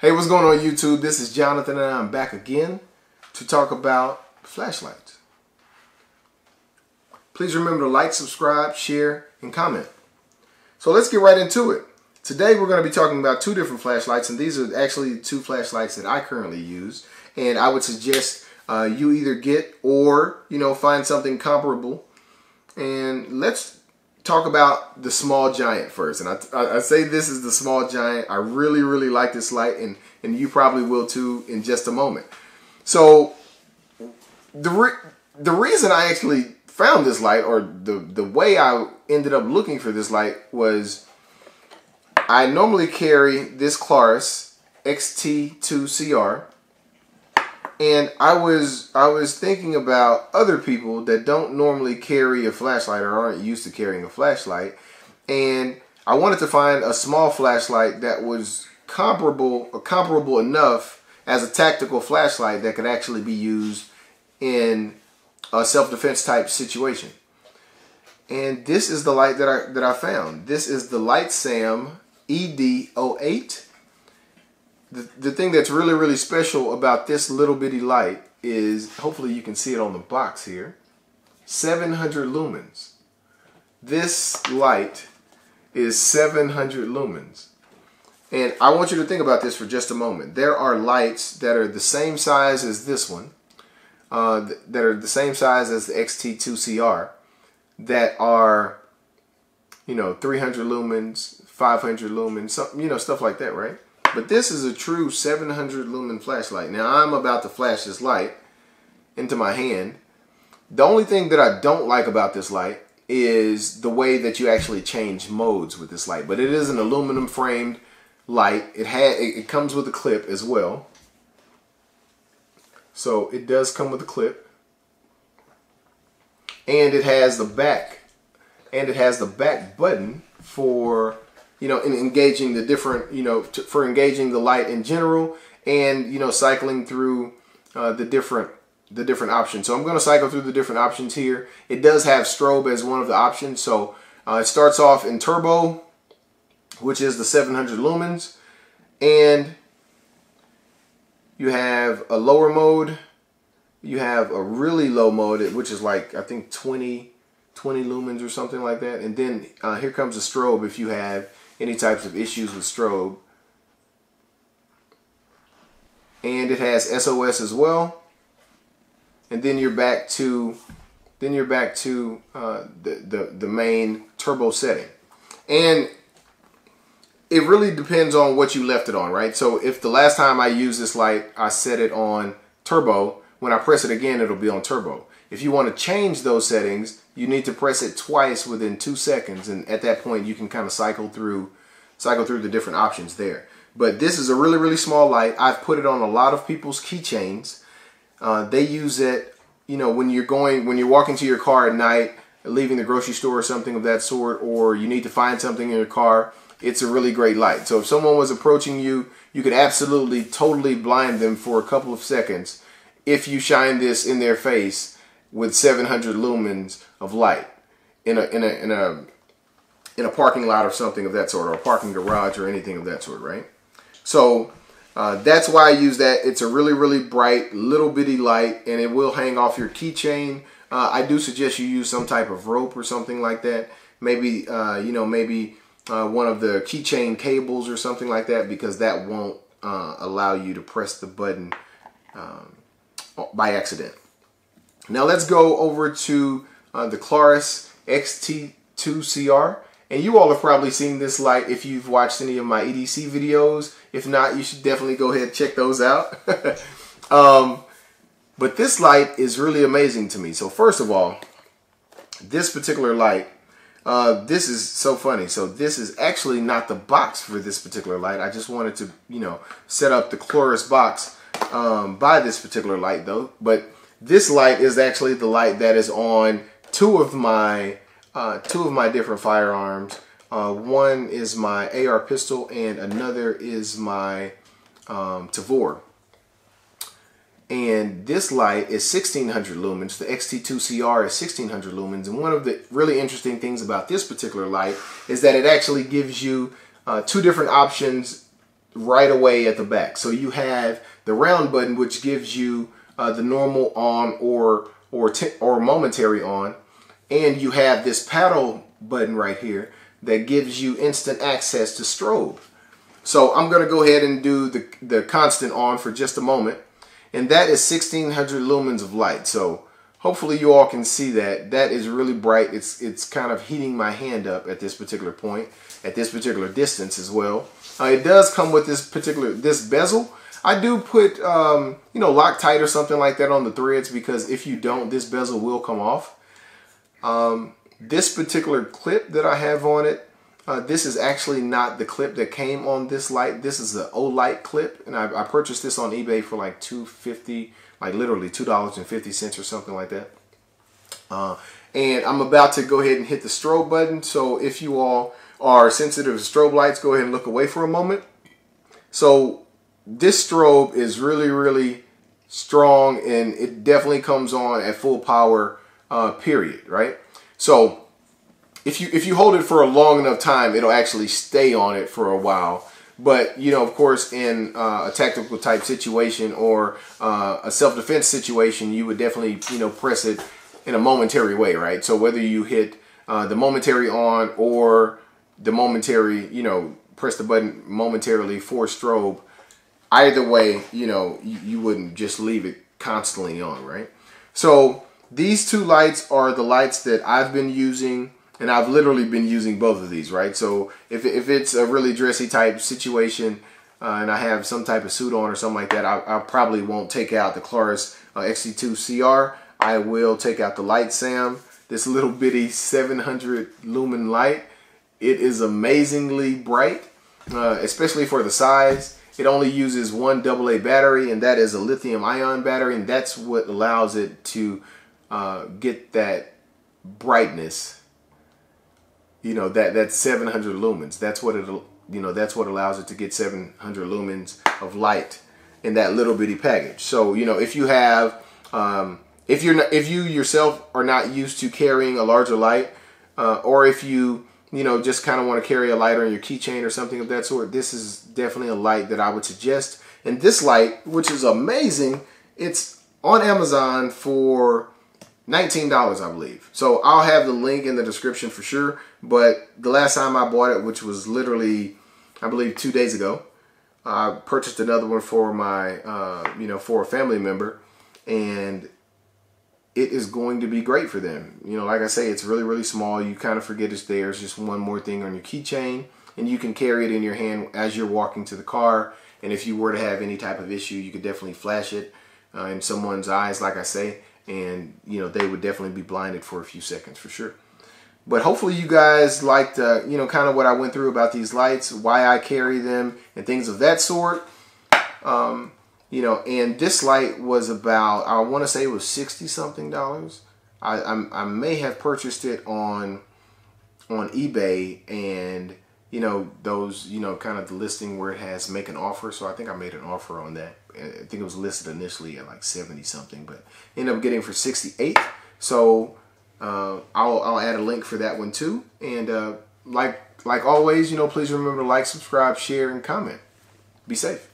Hey, what's going on YouTube? This is Jonathan and I'm back again to talk about flashlights. Please remember to like, subscribe, share, and comment. So let's get right into it. Today we're going to be talking about two different flashlights, and these are actually two flashlights that I currently use. And I would suggest you either get or find something comparable. And let's talk about the Small Giant first. And I say this is the Small Giant. I really like this light, and you probably will too in just a moment. So the reason I actually found this light, or the way I ended up looking for this light, was I normally carry this Clarus XT2CR, and I was thinking about other people that don't normally carry a flashlight or aren't used to carrying a flashlight, and I wanted to find a small flashlight that was comparable enough as a tactical flashlight that could actually be used in a self-defense type situation. And this is the light that I found. This is the LightSam ED08. The thing that's really special about this little bitty light is, hopefully you can see it on the box here, 700 lumens. This light is 700 lumens. And I want you to think about this for just a moment. There are lights that are the same size as this one, that are the same size as the XT2CR, that are 300 lumens, 500 lumens, stuff like that, right? But this is a true 700 lumen flashlight. Now I'm about to flash this light into my hand. The only thing that I don't like about this light is the way that you actually change modes with this light. But it is an aluminum framed light. It comes with a clip as well. So it does come with a clip. And it has the back. And it has the back button for in engaging the different, for engaging the light in general, and cycling through the different options. So I'm going to cycle through the different options here. It does have strobe as one of the options. So it starts off in turbo, which is the 700 lumens, and you have a lower mode. You have a really low mode, which is like, I think 20 lumens or something like that. And then here comes the strobe if you have any types of issues with strobe. And it has SOS as well. And then you're back to the main turbo setting. And it really depends on what you left it on, right? So if the last time I used this light, I set it on turbo, when I press it again, it'll be on turbo. If you want to change those settings, you need to press it twice within 2 seconds, and at that point you can kind of cycle through the different options there. But this is a really small light. I've put it on a lot of people's keychains. They use it, when you're walking to your car at night, leaving the grocery store or something of that sort, or you need to find something in your car. It's a really great light. So if someone was approaching you, you could absolutely totally blind them for a couple of seconds if you shine this in their face with 700 lumens of light in a parking lot or something of that sort, or a parking garage or anything of that sort, right? So that's why I use that. It's a really bright little bitty light, and it will hang off your keychain. I do suggest you use some type of rope or something like that. Maybe one of the keychain cables or something like that, because that won't allow you to press the button by accident. Now let's go over to the Clarus XT2CR. And you all have probably seen this light if you've watched any of my EDC videos. If not, you should definitely go ahead and check those out. But this light is really amazing to me. So first of all, this particular light, this is so funny. So this is actually not the box for this particular light. I just wanted to, set up the Clarus box by this particular light though. But this light is actually the light that is on two of my different firearms. One is my AR pistol, and another is my Tavor. And this light is 1600 lumens. The XT2CR is 1600 lumens. And one of the really interesting things about this particular light is that it actually gives you two different options right away at the back. So you have the round button, which gives you the normal on or momentary on, and you have this paddle button right here that gives you instant access to strobe. So I'm going to go ahead and do the constant on for just a moment, and that is 1600 lumens of light. So hopefully you all can see that. That is really bright. It's kind of heating my hand up at this particular point, at this particular distance as well. It does come with this bezel. I do put you know, Loctite or something like that on the threads, because if you don't, this bezel will come off. This particular clip that I have on it, this is actually not the clip that came on this light. This is the Olight clip, and I purchased this on eBay for like $2.50, like literally $2.50 or something like that. And I'm about to go ahead and hit the strobe button. So if you all are sensitive to strobe lights, go ahead and look away for a moment. So this strobe is really, really strong, and it definitely comes on at full power, period, right? So if you hold it for a long enough time, it'll actually stay on it for a while. But, you know, of course, in a tactical type situation or a self-defense situation, you would definitely, you know, press it in a momentary way, right? So whether you hit the momentary on or the momentary, you know, press the button momentarily for strobe, either way, you know, you wouldn't just leave it constantly on, right? So these two lights are the lights that I've been using, and I've literally been using both of these, right? So if it's a really dressy type situation and I have some type of suit on or something like that, I probably won't take out the Claris XT2 CR. I will take out the Light Sam, this little bitty 700 lumen light. It is amazingly bright, especially for the size. It only uses one AA battery, and that is a lithium-ion battery, and that's what allows it to get that brightness. You know, that 700 lumens. That's what that's what allows it to get 700 lumens of light in that little bitty package. So, you know, if you have, if you yourself are not used to carrying a larger light, or if you know, just kind of want to carry a light on your keychain or something of that sort, this is definitely a light that I would suggest. And this light, which is amazing, it's on Amazon for $19, I believe. So I'll have the link in the description for sure. But the last time I bought it, which was literally, I believe, 2 days ago, I purchased another one for my, you know, for a family member, and it is going to be great for them. You know, like I say, it's really, really small. You kind of forget it's there. It's just one more thing on your keychain, and you can carry it in your hand as you're walking to the car. And if you were to have any type of issue, you could definitely flash it in someone's eyes, like I say, and, you know, they would definitely be blinded for a few seconds for sure. But hopefully you guys liked, you know, kind of what I went through about these lights, why I carry them, and things of that sort. You know, and this light was about, I want to say it was $60-something. I may have purchased it on eBay, and, you know, those, you know, kind of the listing where it has make an offer. So I think I made an offer on that. I think it was listed initially at like 70-something, but ended up getting for 68. So I'll add a link for that one too. And like always, you know, please remember to like, subscribe, share, and comment. Be safe.